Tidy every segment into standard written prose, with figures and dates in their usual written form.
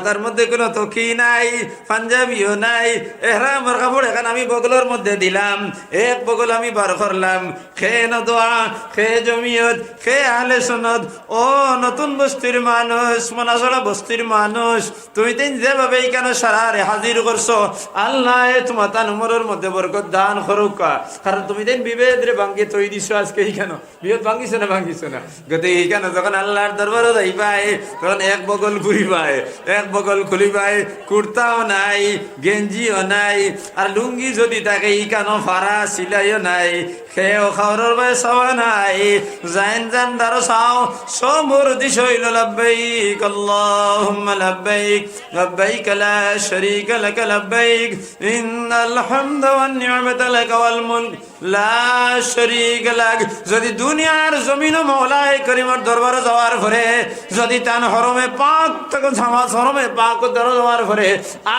মাথার মধ্যে কোনো তকি নাই, পাঞ্জাবিও নাই, এহরামের কাপড় এখন আমি বগলের মধ্যে দিলাম, এক বগল আমি বার করলাম। খে নদোয়া, খে জমিয়ত, খে আহলে সুন্নাত, ও নতুন বস্তির মানুষ, মনাসড়া বস্তির মানুষ, তুমি দিন যেভাবে এইখানে সারারে হাজির করছো, আল্লাহ তোমার তান উমরের মধ্যে বরকত দান করুক। কারণ তুমি দিন বিভেদ রে ভাঙ্গি তৈরি দিছো আজকে এইখানে, বিভেদ ভাঙ্গিছো না ভাঙ্গিছো না? গতি এইখানে যখন আল্লাহর দরবারও যাই পায়, তখন এক বগল ঘুরি পায়, এক বগল খুলি পায়, কুর্তাও নাই, গেঞ্জিও নাই, আর লুঙ্গি যদি থাকে ইকানো ফারা সিলাইও নাই, খেয়েও খাওয়ার ভাই সওয়া নাই, জাইন জান দারো চাও সবর দিশ হইল লাব্বাইক আল্লাহুম্মা লাব্বাইক লাব্বাইক লা শারীকা লাক লাব্বাইক ইন্নাল হামদা ওয়ান নি'মাতা লাক ওয়াল মুলক লা শারীকা লাক। যদি দুনিয়ার জমিন মওলাই করিমের দরবারে যাওয়ার পরে যদি তান হরমে পাক থেকে জামাত হরমে পাক দরবারে যাওয়ার পরে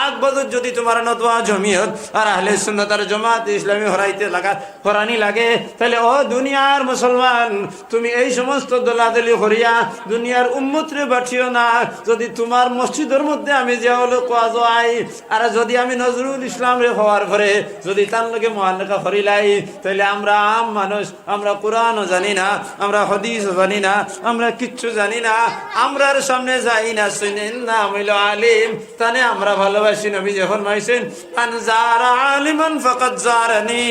আগ বদর যদি তোমার নতওয়া জমিয়ত আর আহলে সুন্নাত আর জামাত ইসলামী হরাইতে লাগা হরানি লাগে, তাহলে ও দুনিয়ার মুসলমান, তুমি এই সমস্ত দলাদলি করিয়া দুনিয়ার উম্মতরে বাঠিও না। যদি তোমার মসজিদের মধ্যে আমি যে হলো কোয়া যাই, আর যদি আমি নজরুল ইসলাম রে হওয়ার পরে যদি তার লগে মহালেখা করিলাই, তাহলে আমরা আম মানুষ, আমরা কোরআনও জানি না, আমরা হাদিসও জানি না, আমরা কিচ্ছু জানি না, আমরার সামনে যাই না, শুনেন না হইল আলিম, তানে আমরা ভালোবাসি। নবী যখন মাইছেন আনজারা আলিমান ফাকাদ জারানি,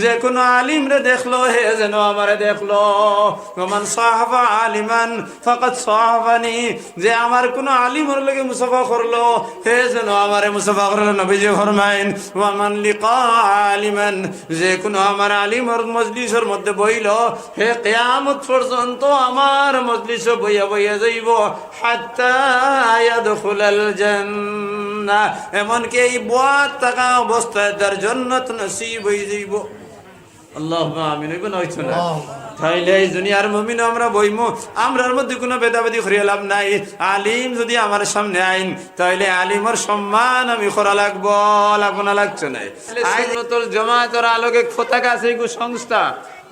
যে কোনো আলিম রে দেখলো হে যেন আমারে দেখলো, ওমান সাহাবা আলিমান ফাকাদ সাহাবানি, যে আমার কোনো আলিমের লগে মুসাফা করলো হে যেন আমারে মুসাফা করলো। নবীজি ফরমাইন ওয়ামান লিকা আলিমান, যে কোনো আমার আলিমের মজলিসের মধ্যে বইল হে কিয়ামত পর্যন্ত আমার মজলিসে বইয়া বইয়া যাইব, হাত্তা ইয়াদখুলাল জান্নাহ, এমনকি এই বয়াত থাকা অবস্থায় তার জান্নাত নসিব হয়ে যাইব। আল্লাহুম্মা আমিন। হইব না হইতো না? তাইলে এই দুনিয়ার মুমিন আমরা বইমু, আমরার মধ্যে কোনো ভেদাভেদি করিয়া লাভ নাই। আলিম যদি আমার সামনে আইন, তাইলে আলিমের সম্মান আমি করা লাগবো, লাগবো না? লাগছে না? সুন্নাতুল জামাতের আলোকে পতাকা আছে এই সংস্থা,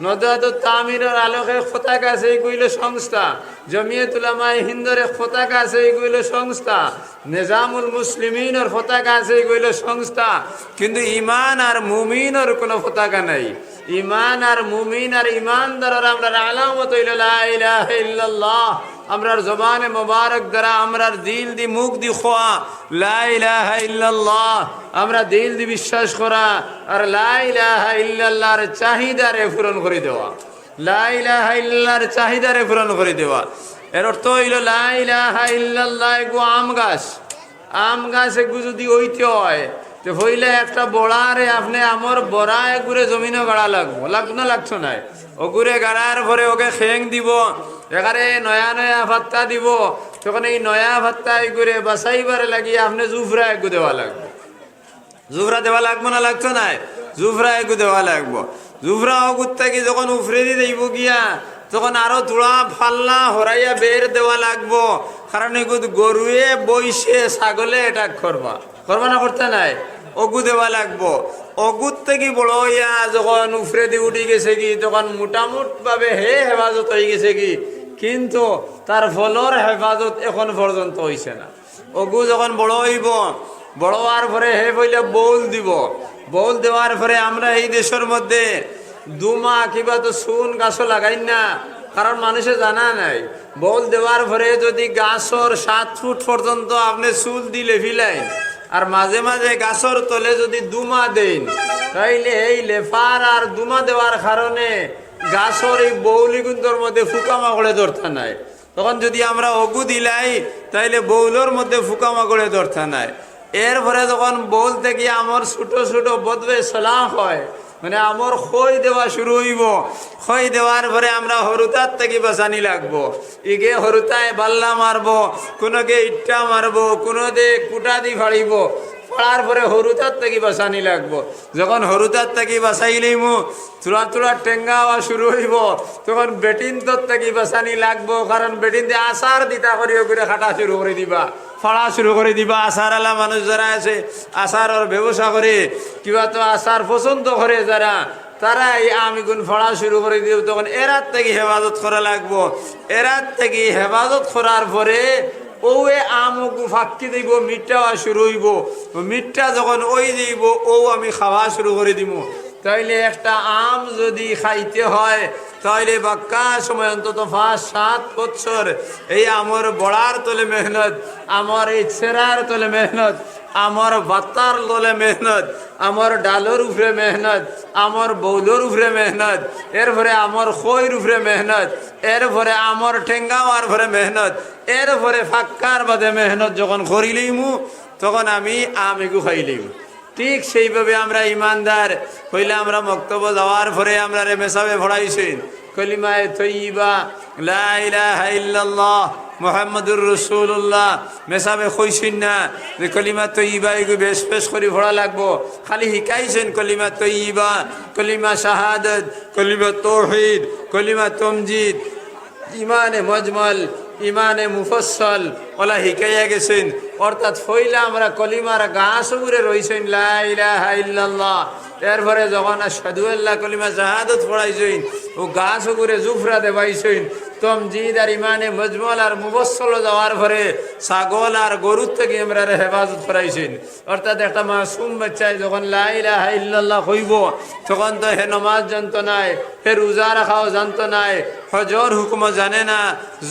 নদাতুত তামিরের আলোকে পতাকা আছে এইগুলো সংস্থা, জমিয়তুল উলামায়ে হিন্দের পতাকা আছে এইগুলো সংস্থা, নিজামুল মুসলিমিনের পতাকা আছে এইগুলো সংস্থা, কিন্তু ঈমান আর মুমিনের কোনো পতাকা নাই। ঈমান আর মুমিন আর ঈমানদারের আমরা আলামত হইল লা ইলাহা ইল্লাল্লাহ, আমরার জবানে মোবারক দ্বারা আমরার দিল দি মুখ দি খোয়া লা ইলাহা ইল্লাল্লাহ, আমরা দিল দি বিশ্বাস করা আর লা ইলাহা ইল্লাল্লাহর চাহিদারে পূরণ করে দেওয়া, লা ইলাহা ইল্লাল্লাহর চাহিদারে পূরণ করে দেওয়া। এর অর্থ হইল লা ইলাহা ইল্লাল্লাহ এগু আম গাছ, আম গাছ এগু যদি ওইতে হয় তো হইলে একটা বড়ারে আপনি আমার বড়া এগুড়ে জমিনে গাড়া লাগবো, লাগবো না? লাগছো না? ওগুড়ে গাড়ার পরে ওকে খেং দিব, এখানে নয়া নয়া ভাত্তা দিব, তখন এই নয়া ভাত্তা এগুড়ে বাসাইবারে লাগিয়ে আপনি জুফরা এগু দেওয়া লাগবে। জুফরা দেওয়া লাগবো না? লাগছো না? জুফরা এগু দেওয়া লাগবো। জুফরা অগুর থেকে যখন উফরে দিয়ে দেব গিয়া, তখন আরো তুড়া ফাল্লা হরাইয়া বের দেওয়া লাগবো, কারণ এগু গরুয়ে বইসে ছাগলে অ্যাটাক করবা, করবা না? করতে নাই? অগু দেওয়া লাগবো। অগুর থেকে বড় হইয়া যখন উফরে দিয়ে উঠি গেছে কি, তখন মোটামুট ভাবে হেফাজত হয়ে গেছে কি, কিন্তু তার ফলর হেফাজত এখন পর্যন্ত হইছে না। অগু যখন বড় হইব, বড় হওয়ার পরে হে বইলে বউল দিব, বউল দেওয়ার পরে আমরা এই দেশের মধ্যে দুমা কিবা তো চুন গাছও লাগাই না, কারণ মানুষে জানা নাই। বউল দেওয়ার পরে যদি গাছর 7 ফুট পর্যন্ত আপনি চুল দিলে ফিলাইন, আর মাঝে মাঝে গাছর তলে যদি দুমা দেন, তাইলে এই লেফার আর দুমা দেওয়ার কারণে গাছর এই বৌলি গুন্তর মধ্যে ফুকামাকড়ে ধরতে নাই। তখন যদি আমরা অগু দিলাই, তাইলে বৌলর মধ্যে ফুকামাকড়ে ধরতে নাই। এরপরে যখন বৌল থেকে আমার ছোট ছোট বদবে সলাহ হয়, মানে আমার খই দেওয়া শুরু হইব, খই দেওয়ার পরে আমরা হরুতার থেকে বাঁচানি লাগবো। ইগে হরুতায় বাল্লা মারবো, কোনোকে ইট্টা মারবো, কোনো দে কুটা দি ফাড়িব, ফাড়ার পরে হরুতার থেকে বাঁচানি লাগবো। যখন হরুতার থেকে বাঁচাইলেইমু তুলা তুলা টেঙ্গা হওয়া শুরু হইব, তখন বেটিন তোর থেকে বাঁচানি লাগবো, কারণ বেটিন দিয়ে আচার দিতা করিও করে খাটা শুরু করে দিবা, ফাড়া শুরু করে দিবা। আচার আলা মানুষ যারা আছে, আচারের ব্যবসা করে, কিবা তো আচার পছন্দ করে যারা, তারা এই আমিগুন ফাড়া শুরু করে দিব। তখন এরাত থেকে হেফাজত করা লাগবো। এরাত থেকে হেফাজত করার পরে ওয়ে আমগু ফাঁকি দিব, মিঠা শুরু হইব, মিঠা যখন ওই দিব ও আমি খাওয়া শুরু করে দিব। তাইলে একটা আম যদি খাইতে হয় তাইলে বাক্কা সময় অন্তত 5-7 বছর এই আমর বড়ার তলে মেহনত, আমার এই ছেঁড়ার তলে মেহনত, আমার বাতার তলে মেহনত, আমার ডালর উপরে মেহনত, আমার বৌলর উপরে মেহনত, এরপরে আমার খৈর উপরে মেহনত, এরপরে আমার ঠেঙ্গাওয়ার পরে মেহনত, এরপরে ফাক্কার বাদে মেহনত যখন করিলিমু তখন আমি আমিগু খাইলিম। ঠিক সেইভাবে আমরা ইমানদার হইলে আমরা মক্তব্য যাওয়ার পরে আমরা রে মেসাবে পড়াইছেন কলিমায়ে তৈয়বা লা ইলাহা ইল্লাল্লাহ মুহাম্মাদুর রাসূলুল্লাহ, মেসাবে কইছেন না যে কলিমা তৈয়বা এগু বেশ বেশ করে পড়া লাগবো, খালি শিকাইছেন কলিমা তৈয়বা, কলিমা শাহাদাত, কলিমা তাওহীদ, কলিমা তামজিদ, ইমানে মজমল, ইমানে মুফসল ওলা শিকাইয়া গেছেন। অর্থাৎ ফইলা আমরা কলিমার গাছ উপরে রইছেন লা ইলাহা ইল্লাল্লাহ, এরপরে যখন আশহাদু আল্লাহ কলিমা শাহাদাত পড়াইছেন ও গাছ উপরে জুফরা দেবাইছেন, তমজিদ আর ইমানে মজমল আর মুফসল যাওয়ার পরে ছাগল আর গরুর থেকে আমরা হেফাজত করাইছেন। অর্থাৎ একটা মাসুম বাচ্চায় যখন লা ইলাহা ইল্লাল্লাহ হইব তখন তো হে নমাজ জানতো নাই, হে রোজা রাখাও জানতো নাই, হজর হুকুমও জানে না,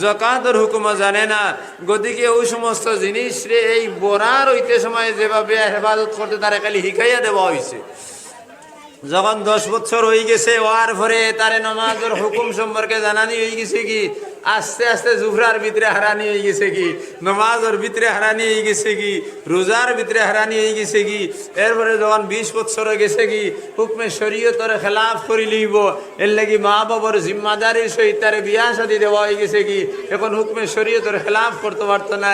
যাকাতের হুকুমও জানে না। গতিকে ওই সমস্ত জিনিস রে এই বরার হইতে সময় যেভাবে হেফাজত করতে তারা খালি শিখাইয়া দেওয়া হয়েছে। যখন 10 বছর হয়ে গেছে ওয়ার পরে তারে নমাজের হুকুম সম্পর্কে জানানি হয়ে গেছে কি, আস্তে আস্তে জুফরার ভিতরে হারানি হয়ে গেছে কি, নমাজের ভিতরে হারানি হয়ে গেছে কি, রোজার ভিতরে হারানি হয়ে গেছে কি। এরপরে যখন 20 বছর হয়ে গেছে কি হুকমে শরীয়তের খেলাফ করি লইব, এর লাগি মা বাবার জিম্মাদারির সহিত তারে বিয়া শাদী দেওয়া হয়ে গেছে কি, এখন হুকমে শরীয়তের খেলাফ করতে পারতো না।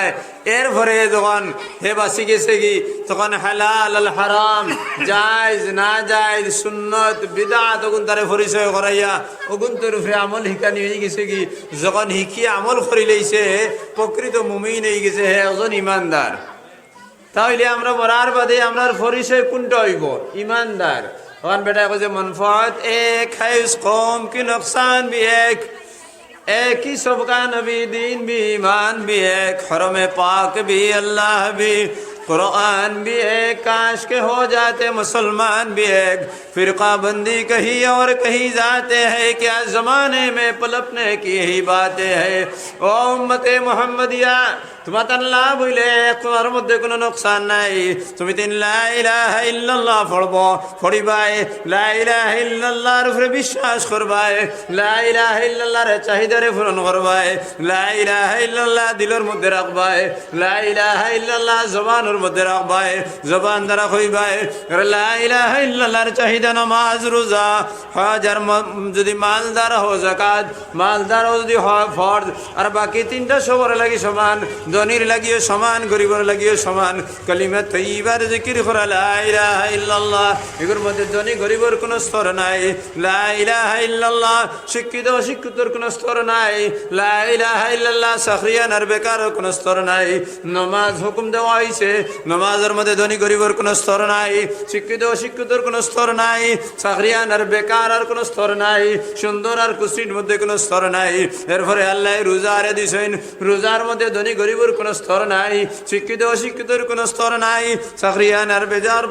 এরপরে যখন হে বাসি গেছে কি তখন হালাল আল হারাম, জায়েজ না জায়েজ, সুন্নত বিদআত ওগুন তারে পরিচয় করাইয়া ওগুন তোর উপরে আমল শিখানি হয়ে গেছে কি। যখন শিখি আমল করি লইছে প্রকৃত মুমিন হয়ে গেছে, হে একজন ইমানদার। তাহলে আমরা মরার বাদে আমরার পরিচয় কোনটা হইব? ইমানদার। তখন বেটা কইছে মনফাত এক है इस कौम की नुकसान भी एक ही सबका नबी दीन भी ईमान भी एक, हरम पाक भी अल्लाह भी कुरान भी एक, काश के हो जाते मुसलमान भी एक, फिरका बंदी कहीं और कहीं जाते हैं, क्या ज़माने में पलटने की यही बातें हैं। ओ उम्मते मुहम्मदिया তোমার লাভ হইলে তোমার মধ্যে কোনো নোকসান নাই। তুমি তিন লা ইলাহা ইল্লাল্লাহ পড়বো, পড়িবাই লা ইলাহা ইল্লাল্লাহর উপরে বিশ্বাস করবাই, লা ইলাহা ইল্লাল্লাহর চাহিদারে পূরণ করবাই, লা ইলাহা ইল্লাল্লাহ দিলের মধ্যে রাখবাই, লা ইলাহা ইল্লাল্লাহ জবানের মধ্যে রাখবাই, জবান দ্বারা কইবাই লা ইলাহা ইল্লাল্লাহর চাহিদা নামাজ রোজা হজ, আর যদি মালদার হো যাকাত, মালদার যদি হয় ফরজ, আর বাকি তিনটা সবার লাগি সমান, ধনীর লাগিও সমান, গরিবের লাগিও সমান। কালিমা তৈয়বার জিকির করা লা ইলাহা ইল্লাল্লাহ, এগুলোর মধ্যে ধনী গরিবের কোনো স্তর নাই। লা ইলাহা ইল্লাল্লাহ শিক্ষিত অশিক্ষিতর কোনো স্তর নাই। লা ইলাহা ইল্লাল্লাহ চাকরিয়ান আর বেকারের কোনো স্তর নাই। নমাজ হুকুম দেওয়া হয়েছে, নমাজের মধ্যে ধনী গরিবের কোনো স্তর নাই, শিক্ষিত অশিক্ষিতর কোনো স্তর নাই, চাকরিয়ান আর বেকার আর কোনো স্তর নাই, সুন্দর আর কুশির মধ্যে কোনো স্তর নাই। এরপরে আল্লাহ রোজা আরে দিছেন, রোজার মধ্যে ধনী গরিবের কোনো স্তর নাই, শিক্ষিত অশিক্ষিতর কোনো স্তর নাই, চাকরিয়ান আর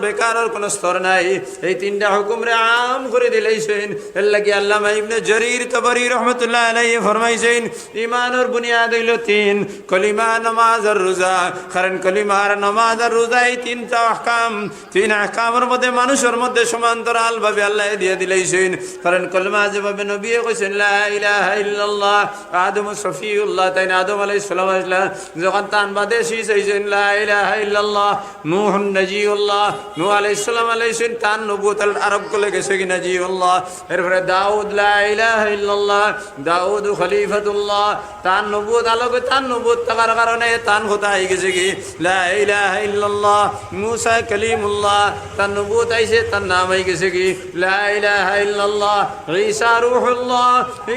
বেকারের কোনো স্তর নাই। এই তিনটা হুকুম রে আম করে দিলেছেন। এর লাগি আল্লামা ইবনে জরির তাবরি রহমাতুল্লাহ আলাইহি ফরমাইছেন ঈমানের বুনিয়াদ হইল 3, কলিমা, নামাজ আর রোজা। কারণ কলিমা আর নামাজ আর রোজা এই তিনটা আহকাম, 3 আহকামের মধ্যে মানুষের মধ্যে সমান্তরাল ভাবে আল্লাহ দিয়ে দিলেছেন। কারণ কলিমা যেভাবে নবী কইছেন লা ইলাহা ইল্লাল্লাহ, আদম সফিউল্লাহ, তাই আদম আলাইহিস সালাম যখন তান বাদে শিখাইছেন লা ইলাহা ইল্লাল্লাহ, নূহ নজিউল্লাহ, নূহ আলাইহিস সালাম আলাইছেন তান নবুয়ত আরব কলে গেছে কি নজিউল্লাহ। এরপরে দাউদ লা ইলাহা ইল্লাল্লাহ, দাউদ খলিফাতুল্লাহ, তান নবুয়ত আলোকে তান নবুয়ত থাকার কারণে তান কথা হয়ে গেছে কি লা ইলাহা ইল্লাল্লাহ। মুসা কালিমুল্লাহ, তান নবুয়ত আইছে, তার নাম হয়ে গেছে কি লা ইলাহা ইল্লাল্লাহ। ঈসা রূহুল্লাহ,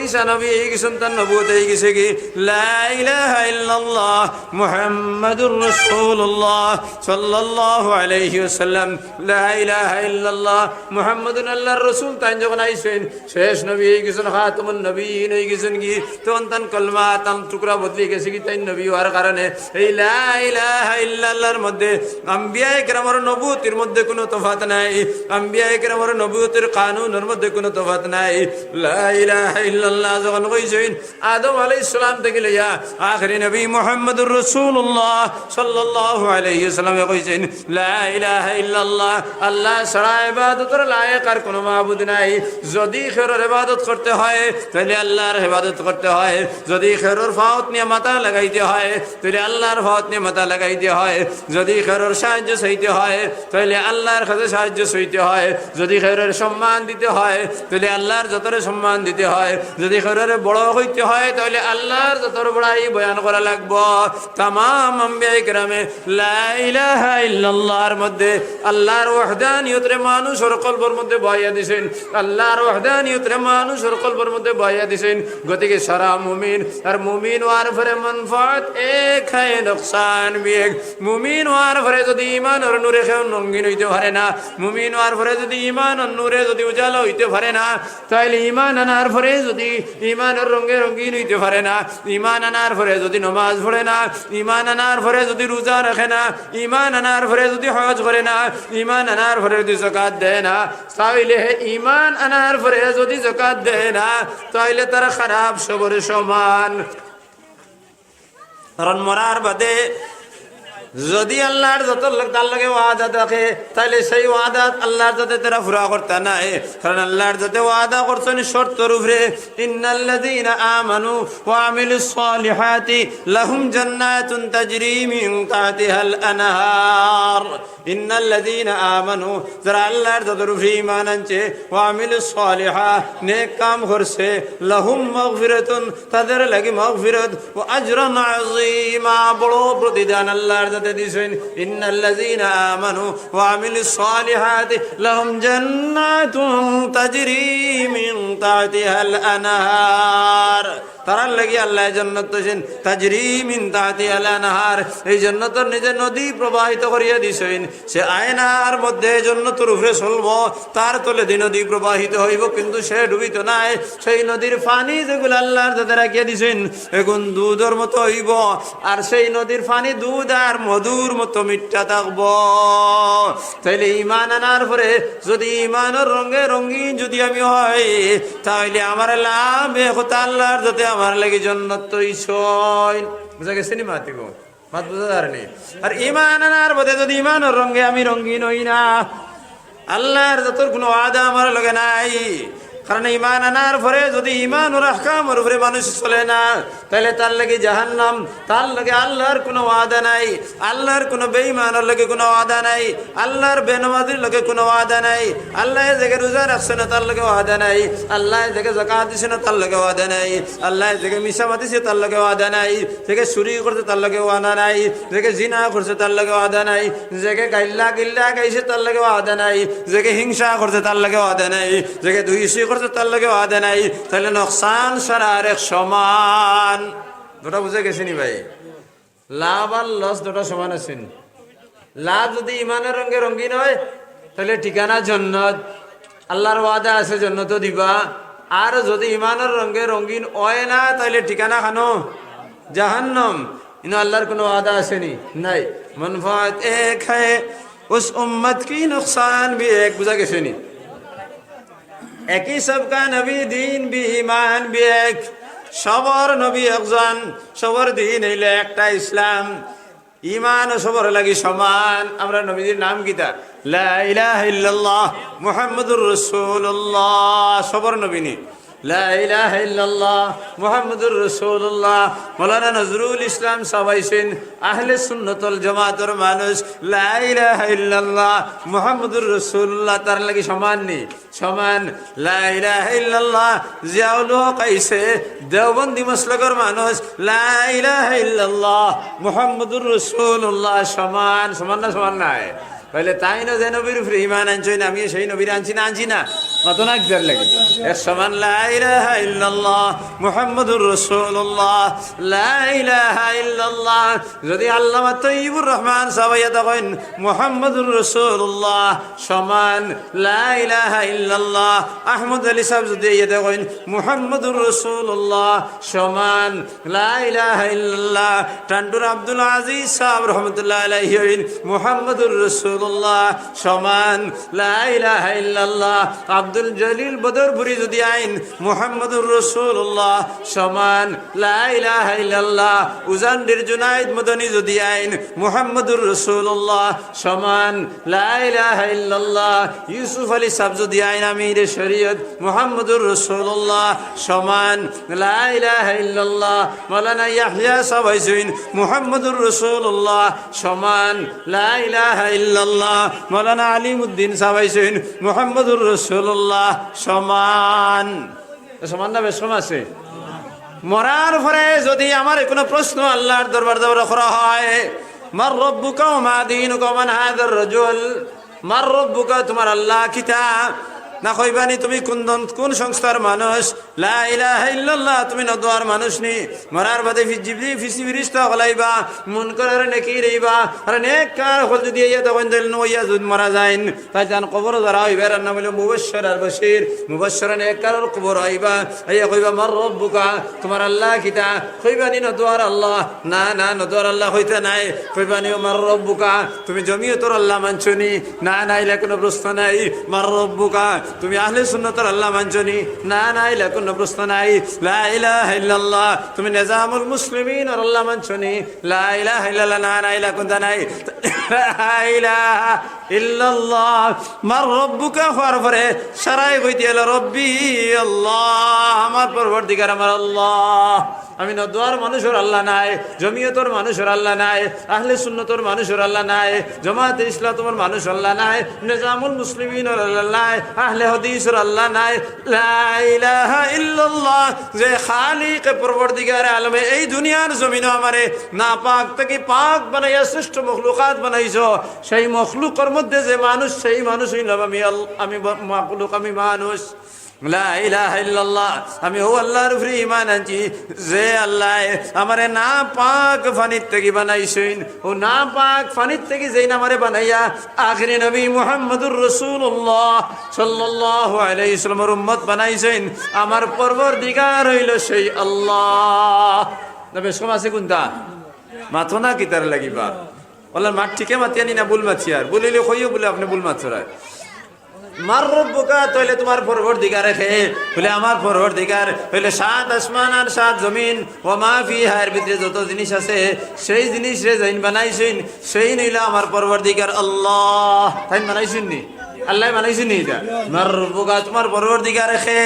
ঈসা নবী হয়ে গেছেন, তার নবুয়ত হয়ে গেছে কি লা ইলাহা ইল্লাল্লাহ। মুহাম্মাদুর রাসূলুল্লাহ সাল্লাল্লাহু আলাইহি ওয়াসাল্লাম লা ইলাহা ইল্লাল্লাহ মুহাম্মাদুন আল্লাহর রাসূল তাই যখন আইছেন শেষ নবী হয়ে গেছেন খাতামুন নবীন হয়ে গেছেন কি তখন তান কলমা তাম টুকরা বদলে গেছে কি তাই নবী হওয়ার কারণে এই লা ইলাহা ইল্লাল্লাহর মধ্যে আম্বিয়ায়ে কেরামের নবুয়তের মধ্যে কোনো তফাত নাই আম্বিয়ায়ে কেরামের নবুয়তের কানুনের মধ্যে কোনো তফাত নাই লা ইলাহা ইল্লাল্লাহ যখন কইছেন আদম আলাইহিস সালাম থেকে লইয়া আখরি নবী মুহাম্মদুর রাসূলুল্লাহ সাল্লাল্লাহু আলাইহি ওয়াসাল্লাম কইছেন লা ইলাহা ইল্লাল্লাহ আল্লাহ ছাড়া ইবাদতের লায়েক আর কোনো মাবুদ নাই যদি খেরের ইবাদত করতে হয় তাহলে আল্লাহর ইবাদত করতে হয় যদি খেরের ফাওত নিয়ে মাথা লাগাইতে হয় তাহলে আল্লাহর ফাওত নিয়ে মাথা লাগাইতে হয় যদি খেরের সাহায্য চাইতে হয় তাহলে আল্লাহর কাছে সাহায্য চাইতে হয় যদি খেরের সম্মান দিতে হয় তাহলে আল্লাহর যতরে সম্মান দিতে হয় যদি খেরের বড় হইতে হয় তাহলে আল্লাহর যতর বড়াই বয়ান করা লাগবে তাম আম্বিয়ায়ে কেরামে লা ইলাহা ইল্লাল্লাহর মধ্যে আল্লাহর ওয়াহদানিয়তরে মানুষের কলবের মধ্যে বয়াইয়া দিবেন আল্লাহর ওয়াহদানিয়তরে মানুষের কলবের মধ্যে বয়াইয়া দিবেন গতিকে সারা মুমিন আর মুমিন ওয়ার ফরে মানফাত এক হয় নুকসান বি এক মুমিন ওয়ার ফরে যদি ঈমানের নূরে কেউ রঙিন হইতে পারে না মুমিন ওয়ার ফরে যদি ঈমানের নূরে যদি উজালা হইতে পারে না তাহলে ঈমান আনার ফরে যদি ঈমানের রঙে রঙিন হইতে পারে না ঈমান আনার ফরে যদি নামাজ পড়ে না ঈমান আনার ফরে যদি রোজা রাখে না ঈমান আনার ফরে যদি হজ করে না ঈমান আনার ফরে যদি যাকাত দেয় না তাহলে ঈমান আনার ফরে যদি যাকাত দেয় না তাহলে তারা খারাপ সবরে সমান কারণ মরার বাদে যদি আল্লাহর যত তার লগে ওয়াদা থাকে তাহলে সেই ওয়াদা আল্লাহর যাতে তারা পুরা করতে নাই কারণ আল্লাহর যাতে ওয়াদা করছেন শর্তর উপরে ইন্নাল্লাযীনা আমানু ওয়া আমিলুস সালিহাতি লাহুম জান্নাতুন তাজরি মিন তাহতিহাল আনহার ইন্নাল্লাযীনা আমানু যারা আল্লাহর যাতে উপরে ঈমান আনছে ওয়া আমিলুস সালিহা নেক কাম করছে লাহুম মাগফিরাতুন তাদের লাগি মাগফিরাত ওয়া আজরান আযীমা বড় প্রতিদান আল্লাহর দিছেন ইন্নাল্লাযীনা আমানু ওয়া আমিলুস সালিহাতি লাহুম জান্নাতুন তাজরি মিন তাহতিহাল আনহার তারার লাগি আল্লাহ জান্নাত দিয়েছেন তাজরি মিন তাহতিহাল আনহার এই জান্নাতের নিজে নদী প্রবাহিত করিয়া দিয়েছেন সে আয়নার মধ্যে জান্নাতের উপরে চলবো তার তলে দি নদী প্রবাহিত হইব কিন্তু সে ডুবিত নাই সেই নদীর পানি যেগুলো আল্লাহর যাতে রাখিয়া দিয়েছেন এখন দুধের মতো হইব আর সেই নদীর পানি দুধ আর মধুর মতো মিঠা থাকবো তাইলে ঈমান আনার পরে যদি ঈমানের রঙে রঙিন যদি আমি হয় তাহলে আমার লাভ কথা আল্লাহর যাতে আমার লাগে জান্নাত তৈছয় বুঝা গেছে নি মাতি গো মাত বুঝা যায়নি আর ঈমান আনার পরে যদি ঈমানের রঙে আমি রঙিন হই না আল্লাহর যতর কোনো ওয়াদা আমার লগে নাই কারণ ঈমান আনার পরে যদি ঈমানের আহকামের উপরে মানুষ চলে না তাহলে তার লাগে জাহান্নাম তার লাগে আল্লাহর কোনো ওয়াদা নাই আল্লাহর কোনো বেঈমানের লাগে কোনো ওয়াদা নাই আল্লাহর বেনামাজির লাগে কোনো ওয়াদা নাই আল্লাহ যে রোজা রাখছে না তার লাগে ওয়াদা নাই আল্লাহ যে যাকাত দিছে না তার লাগে ওয়াদা নাই আল্লাহ যে মিশা দিছে তার লাগে ওয়াদা নাই যে চুরি করছে তার লাগে ওয়াদা নাই যে জিনা করছে তার লাগে ওয়াদা নাই যে গিল্লা গাইছে তার লাগে ওয়াদা নাই যে হিংসা করছে তার লাগে ওয়াদা নাই যে দুইশি করছে তার লাগে ওয়াদা নাই তাহলে নকসান সারা আরেক সমান দুটা বুঝে গেছে নি ভাই লাভ আর লস দুটা সমান আছেন লাভ যদি ঈমানের রঙে রঙিন হয় তাহলে ঠিকানা জান্নাত আল্লাহর ওয়াদা আছে জান্নাতও দিবা আর যদি ঈমানের রঙে রঙিন হয় না তাহলে ঠিকানা খানো জাহান্নাম ইনো আল্লাহর কোনো ওয়াদা আসেনি নাই মানফাত এক হ্যায় উস উম্মত কি নুকসান ভি এক বুঝা গেছে নি একই সবকা নবী দিন বি ঈমান বি এক সবর নবী একজন সবর দিন হইলে একটা ইসলাম ঈমান ও সবর লাগি সমান আমরা নবীর নাম কিতা লা ইলাহা ইল্লাল্লাহ মুহাম্মাদুর রাসূলুল্লাহ সবর নবী নি লা ইলাহা ইল্লাল্লাহ মুহাম্মাদুর রাসূলুল্লাহ মাওলানা নজরুল ইসলাম সাহাবাইছেন আহলে সুন্নাত ওয়াল জামাতের মানুষ লা ইলাহা ইল্লাল্লাহ মুহাম্মাদুর রাসূলুল্লাহ তার লাগি সমান নি সমান লা ইলাহা ইল্লাল্লাহ জিয়াউল হক আইছে দেওবন্দি মাসলাকের মানুষ লা ইলাহা ইল্লাল্লাহ মুহাম্মাদুর রাসূলুল্লাহ সমান সমান না সমান নাই বলে তাই না যে নবীর উপরে ঈমান আনছই না আমি সেই নবীর আনছি না মাতনা একবার লাগে এর সমান লা ইলাহা ইল্লাল্লাহ মুহাম্মাদুর রাসূলুল্লাহ লা ইলাহা ইল্লাল্লাহ যদি আল্লামা তৈয়বুর রহমান সাহাবাইয়া দেখেন মুহাম্মাদুর রাসূলুল্লাহ সমান লা ইলাহা ইল্লাল্লাহ আহমদ আলী সাহেব যদি ইয়ে দেখেন মুহাম্মাদুর রাসূলুল্লাহ সমান লা ইলাহা ইল্লাল্লাহ টান্ডুর আব্দুল আজিজ সাহেব রহমতুল্লাহ আলাইহি মুহাম্মাদুর রাসূলুল্লাহ সমান লা ইলাহা ইল্লাল্লাহ আব্দুল জলিল বদরপুরি যদি আইন মুহাম্মাদুর রাসূলুল্লাহ সমান লা ইলাহা ইল্লাল্লাহ উজানডির জুনাইদ মদনী যদি আইন মুহাম্মাদুর রাসূলুল্লাহ সমান লা ইলাহা ইল্লাল্লাহ ইউসুফ আলী সাহেব যদি আইন আমির শরীয়ত মুহাম্মাদুর রাসূলুল্লাহ সমান লা ইলাহা ইল্লাল্লাহ মাওলানা ইয়াহইয়া সাহেব আইসুন মুহাম্মাদুর রাসূলুল্লাহ সমান লা ইলাহা ইল্লাল্লাহ মাওলানা আলিমউদ্দিন সাহেব আইসুন মুহাম্মাদুর রাসূলুল্লাহ সমান সমান না বেশম আছে মরার পরে যদি আমার কোনো প্রশ্ন আল্লাহর দরবার করা হয় মার রব্বুকা ওয়া মা দীনুকা মান হাযার রাজুল মার রব্বুকা তোমার আল্লাহ কিতা না কইবানি তুমি কোন সংস্থার মানুষ লা ইলাহা ইল্লাল্লাহ তুমি নদওয়ার মানুষ নি মরার বাদে ফিসি ফিরিস্তা হলাইবা মুনকার নেকি রইবা আর নেক কার হল যদি ইয়া তখন দিল নইয়া যদি মারা যাইন তাই জান কবর যারা হইবার নাম হলো মুবাশশির আর বশীর মুবাশশির নেক কার কবর হইবা ইয়া কইবা মার রব্বুকা তোমার আল্লাহ কিতা কইবানি নদওয়ার আল্লাহ না না নদওয়ার আল্লাহ হইতে নাই কইবানি মার রব্বুকা তুমি জমিয়তর আল্লাহ মানছনি না না ইলা কোনো প্রশ্ন নাই মার রব্বুকা তুমি আহলে সুন্নাতের আল্লাহ মানছনি না না ইলা কোনো প্রশ্ন নাই লা ইলাহা ইল্লাল্লাহ তুমি নিজামুল মুসলিমিন আর আল্লাহ মানছনি লা ইলাহা ইল্লাল্লাহ না না ইলা কোনটা নাই লা ইলাহা ইল্লাল্লাহ মার রব্বুকা হওয়ার পরে সারাই কইতে এলো রব্বি আল্লাহ আমার পরবর্তীকার আমার আল্লাহ আমি নদওয়ার মানুষের আল্লাহ নাই জমিয়তর মানুষের আল্লাহ নাই আহলে সুন্নতর মানুষের আল্লাহ নাই জামাতে ইসলামের মানুষ আল্লাহ নাই নিজামুল মুসলিমিনের আল্লাহ নাই আহলে হাদিসের আল্লাহ নাই লা ইলাহা ইল্লাল্লাহ যে খালিক পরবর্তীকার আলমে এই দুনিয়ার জমিনে আমারে না পাক থেকে পাক বানাইয়া শ্রেষ্ঠ মখলুকাত বানাইছো সেই মখলুকের মধ্যে যে মানুষ সেই মানুষ হইলাম আমি মখলুক আমি মানুষ লা ইলাহা ইল্লাল্লাহ আমি ও আল্লাহর উপরে ঈমান আনছি যে আল্লাহ আমারে না পাক পানির থেকে বানাইছেন ও না পাক পানির থেকে যেই আমারে বানাইয়া আখিরি নবী মুহাম্মদুর রাসূলুল্লাহ সাল্লাল্লাহু আলাইহি ওয়াসাল্লামের উম্মত বানাইছেন আমার পরবর্তীকার হইল সেই আল্লাহ নবে সমাজে কোনটা মাথো না কিতার লাগিবা আল্লাহ মাঠ ঠিকই মাতিয়ানি না ভুল মাতিয়ার বলিলে কইও বলে আপনি ভুল মাছরায় মার রব্বুকা তাহলে তোমার পরবর্তীকার রেখে বলে আমার পরবর্তীকার হইলে সাত আসমান আর সাত জমিন ওয়া মা ফিহা এর ভিতরে যত জিনিস আছে সেই জিনিস রে যাইন বানাইছেন সেই নিল আমার পরবর্তীকার আল্লাহ তাই বানাইছেন নি আল্লাহ বানাইছেন নি এটা মার রব্বুকা তোমার পরবর্তীকার রেখে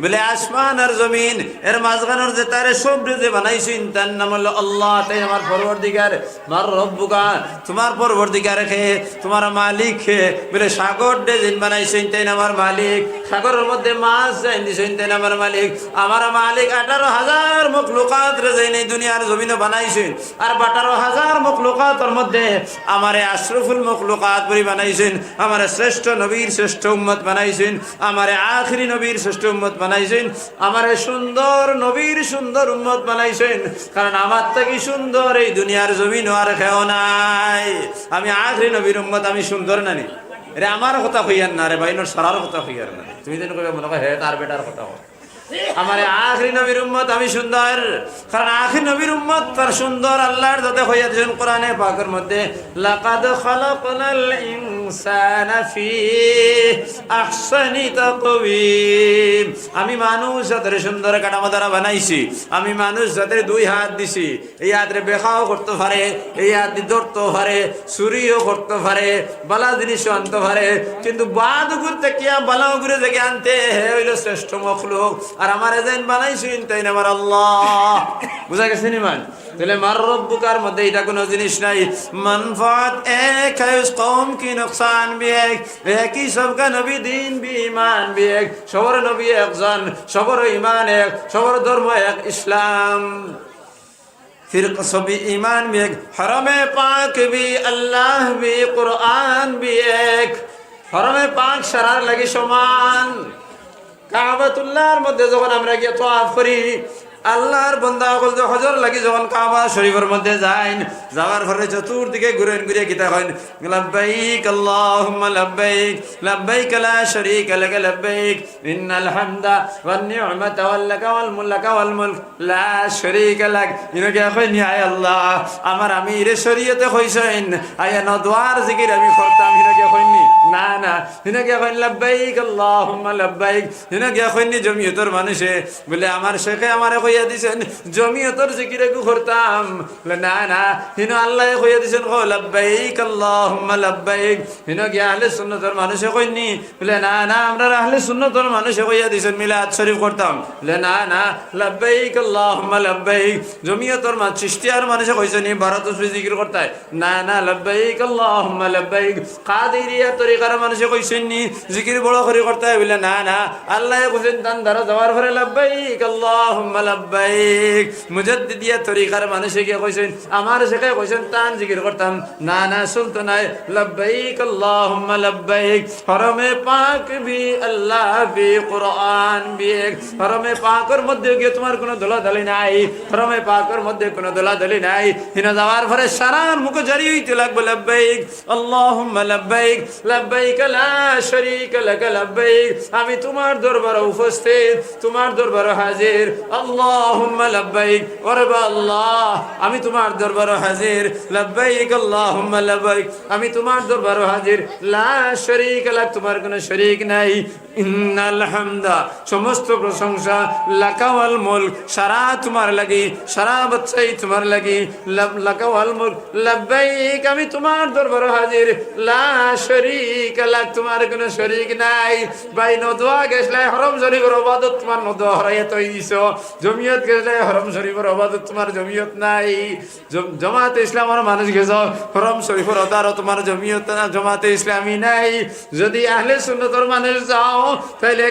বলে আসমান আর জমিন এর মাঝখানের যে তারে সব যে বানাইছেন তার নাম হলো আল্লাহ তাই আমার পরবর্তীকার মার রব্বুকা তোমার পরবর্তীকার রেখে তোমার মালিক বলে সাগর ডে জিন বানাইছেন তাই আমার মালিক সাগরের মধ্যে মাছ যাইন দিছেন তাই আমার মালিক 18,000 মখলুকাত রে যাইন এই দুনিয়ার জমিনে বানাইছেন আর 18,000 মখলুকাতের মধ্যে আমারে আশরাফুল মখলুকাত পরি বানাইছেন আমারে শ্রেষ্ঠ নবীর শ্রেষ্ঠ উম্মত বানাইছেন আমারে আখিরি নবীর শ্রেষ্ঠ উম্মত বানাইছেন আমারে সুন্দর নবীর সুন্দর উম্মত বানাইছেন কারণ আমার থেকে সুন্দর এই দুনিয়ার জমিন আর কেউ নাই আমি আখিরি নবীর উম্মত আমি সুন্দর নানি রে আমার কথা কইয়ার না রে ভাইনোর সারার কথা কইয়ার না তুমি যেন কইবা মনে হয় তার বেটার কথা হয় আমারে আখিরি নবীর উম্মত আমি সুন্দর কারণ আখিরি নবীর উম্মত তার সুন্দর আল্লাহর যাতে হইয়া দিয়েছেন কোরআনে পাকের মধ্যে লাকাদ খালাকনাল ইনসানা ফি আহসানি তাকওয়িম আমি মানুষ যাতে সুন্দর কাঠামো দ্বারা বানাইছি আমি মানুষ যাতে 2 হাত দিছি এই হাতে বেখাও করতে পারে এই হাত দিয়ে ধরতে পারে চুরিও করতে পারে বালা জিনিসও আনতে পারে কিন্তু বাদুগুর থেকে বালাগুরে থেকে আনতে হইল শ্রেষ্ঠ মখলুক আর আমার এজেন্ট বানাইছেন তাই না আমার আল্লাহ বুঝা গেছে নি মান তাহলে মার রব্বুকার মধ্যে এটা কোনো জিনিস নাই মানফাত এক है उस कौम की नुकसान भी एक ही सबका नबी दीन भी ईमान भी एक সবার নবী একজন সবার ঈমান এক সবার ধর্ম এক ইসলাম फिर सभी ईमान भी एक हरमे पाक भी अल्लाह भी कुरान भी एक हरमे पाक शरार लगी समान কাবাতুল্লাহর মধ্যে যখন আমরা গিয়ে তওয়াফ করি, আল্লাহর বান্দা হল যে হজর লাগি যখন কাবা শরীফের মধ্যে যাইন, যাওয়ার পরে চতুর্দিকে ঘুরে ঘুরে কিতা হয়, লাব্বাইক আল্লাহুম্মা লাব্বাইক লাব্বাইক লা শারীকা লাক লাব্বাইক ইন্নাল হামদা ওয়ান নি'মাতা লাকা ওয়াল মুলক লা শারীকা লাক। ইনকে কইনি আয় আল্লাহ আমার আমিরে শরীয়তে কইছেন আয় ন দোয়ার জিকির আমি করতাম, ইনকে কইনি না না, ইনকে কইন লাব্বাইক আল্লাহুম্মা লাব্বাইক। ইনকে কইনি জমিয়তের মানুষে বলে আমার শেখে আমারে কইয়া দিছেন জমিয়তের জিকির কো করতাম, বলে না না, হিনো আল্লাহ কইয়া দিছেন কো লাব্বাইক আল্লাহুম্মা লাব্বাইক। হিনো কি আহলে সুন্নাতের মানুষে কইনি, বলে না না, আমরা আহলে সুন্নাতের মানুষে কইয়া দিছেন মিলাদ শরীফ করতাম, বলে না না, লাব্বাইক আল্লাহুম্মা লাব্বাইক। জমিয়তের চিশতিয়ার মানুষে কইছেন ভারত জিকির করতায়, না না, লাব্বাইক আল্লাহুম্মা লাব্বাইক। কাদেরিয়া তরিকার মানুষে কইছেন নি জিকির বড় করে করতায়, বলে না না, আল্লাহ কইছেন তান দ্বারা যাওয়ার পরে লাব্বাইক আল্লাহুম্মা লাব্বাইক। মুজাদ্দিদিয়া তরিকার মানুষে কি কইছেন আমার শেখে কইছেন তান জিকির করতাম, না না, সুলতানায় লাব্বাইক আল্লাহুম্মা লাব্বাইক। হরমে পাক বি আল্লাহ বি কুরআন বি, হরমে পাকের মধ্যে গিয়ে তোমার কোনো দলাদলি নাই, হরমে পাকের মধ্যে কোনো দলাদলি নাই। হিনা যাওয়ার পরে সারার মুখে জারি হইতে লাগবে লাব্বাইক আল্লাহুম্মা লাব্বাইক লাব্বাইক লা শারীকা লাক লাব্বাইক। আমি তোমার দরবারে উপস্থিত, তোমার দরবারে হাজির, আল্লাহুম্মা লাব্বাইক। ওরে আল্লাহ আমি তোমার দরবারে হাজির, লাব্বাইক আল্লাহুম্মা লাব্বাইক, আমি তোমার দরবারে হাজির, লা শারীকা লাক, তোমার কোনো শরীক নাই। ইন্নাল হামদা, সমস্ত প্রশংসা, লাকা ওয়াল মুলক, সারা তোমার লাগি, সারা বাদশাহী তোমার লাগি, লাকা ওয়াল মুলক লাব্বাইক, আমি তোমার দরবারে হাজির, লা শারীকা লাক, তোমার কোনো শরীক নাই। ভাই নদোয়া গেছলাই হরম শরীফের ইবাদত তোমার নদোয়া হরাইয়া তৈ দিছো, জমিয়ত গেছলাই হরম শরীফের ইবাদত তোমার জমিয়ত নাই। জামাতে ইসলামের মানুষ গেছ হরম শরীফের ওদারও তোমার জমিয়ত না, জামাতে ইসলামী নাই। যদি আহলে সুন্নতের মানুষ যাও তাহলে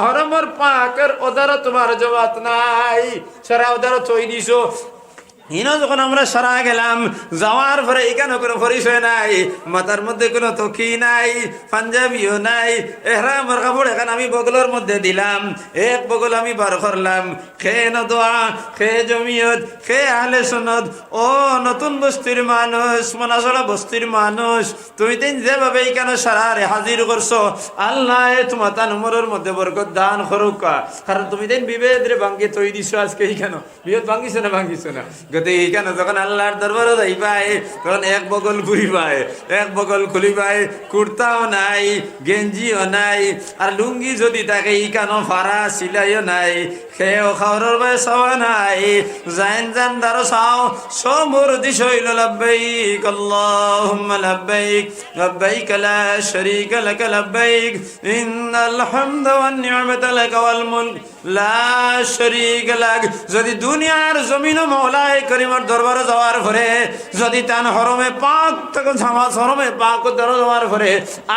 হরমের পাকের ওদারও তোমার জামাত নাই, সারা ওদারও তৈ দিছো। হিনো যখন আমরা সারা গেলাম, যাওয়ার পরে এখানে কোনো পরিচয় নাই, মাথার মধ্যে কোনো তকি নাই, পাঞ্জাবিও নাই, এহরামের কাপড় এখন আমি বগলের মধ্যে দিলাম, এক বগল আমি বার করলাম। খে নদোয়া, খে জমিয়ত, খে আহলে সুন্নাত, ও নতুন বস্তির মানুষ, মনাসড়া বস্তির মানুষ, তুমি দিন যেভাবে এখানে সারারে হাজির করছো, আল্লাহ তোমার তান উমরের মধ্যে বরকত দান করুক। কারণ তুমি দিন বিভেদ রে ভাঙ্গি তৈ দিছো, আজকে এইখানে বিভেদ ভাঙ্গিছো না ভাঙ্গিছো না, এইখানে যখন আল্লাহর দরবারে যাই পায় তখন এক বগল ঘুরি পায়, এক বগল খুলি পায়, কুর্তাও নাই, গেঞ্জিও নাই, আর লুঙ্গি যদি থাকে ইকানো ফাড়া সিলাইও নাই, খেয়েও খাওয়ার পয়সাও নাই, জাইন জান দারো চাও সবর দিশ হইল লাব্বাইক আল্লাহুম্মা লাব্বাইক লাব্বাইক লা শারীকা লাক লাব্বাইক ইন্নাল হামদা ওয়ান নি'মাতা লাক ওয়াল মুলক লা শারীকা লাক। যদি দুনিয়ার জমিন মওলায়ে করিমের দরবারে যাওয়ার পরে যদি তান হরমে পাক থেকে জামাত হরমে পাক দরবারে যাওয়ার পরে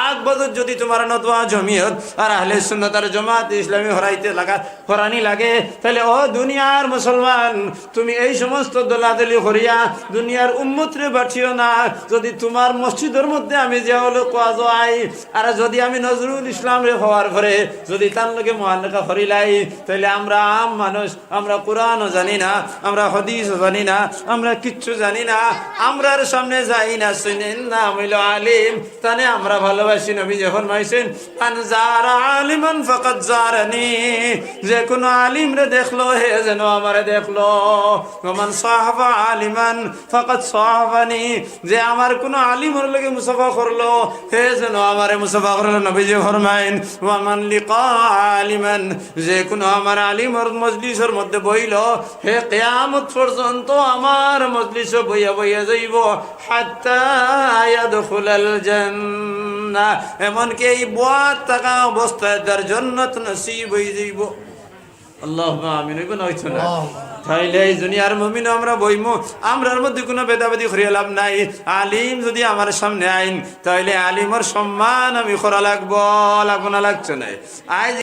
আগ বদর যদি তোমার নদওয়া জমিয়ত আর আহলে সুন্নাত আর জামাত ইসলামী হরাইতে লাগা হরানি লাগে, তাহলে ও দুনিয়ার মুসলমান তুমি এই সমস্ত দলাদলি করিয়া দুনিয়ার উম্মতরে বাঁচিও না। যদি তোমার মসজিদের মধ্যে আমি যে হলো কোয়া যাই, আর যদি আমি নজরুল ইসলাম রে হওয়ার পরে যদি তার লগে মুআল্লাকা করিলাই, তাহলে আমরা আম মানুষ, আমরা কোরআনও জানি না, আমরা হাদিসও জানি না, আমরা কিচ্ছু জানি না, আমরার সামনে যাই না, শুনেন না হইল আলিম, তানে আমরা ভালোবাসি। নবী যখন মাইছেন আন যারা আলিমান ফাকাদ যারানি, যে কোনো আলিম রে দেখলো হে যেন আমারে দেখলো, ওমান সাহাবা আলিমান ফাকাদ সাহাবানি, যে আমার কোনো আলিমের লগে মুসাফা করলো হে যেন আমারে মুসাফা করলো। নবীজি ফরমাইন ওয়ামান লিকা আলিমান, যে কোনো আমার আলিমের মজলিসের মধ্যে বইল হে কিয়ামত পর্যন্ত আমার মজলিসে বইয়া বইয়া যাইব, হাত্তা ইয়াদখুলাল জান্নাহ, এমনকি এই বয়াত থাকা অবস্থায় তার জান্নাত নসিব হয়ে যাইব। আল্লাহুম্মা আমিন। হইব না হইতো না? তাইলে এই দুনিয়ার মুমিন আমরা বইমু, আমরার মধ্যে কোনো ভেদাভেদি করিয়া লাভ নাই। আলিম যদি আমার সামনে আইন, তাইলে আলিমের সম্মান আমি করা লাগবো, লাগবো না লাগছে না। আজ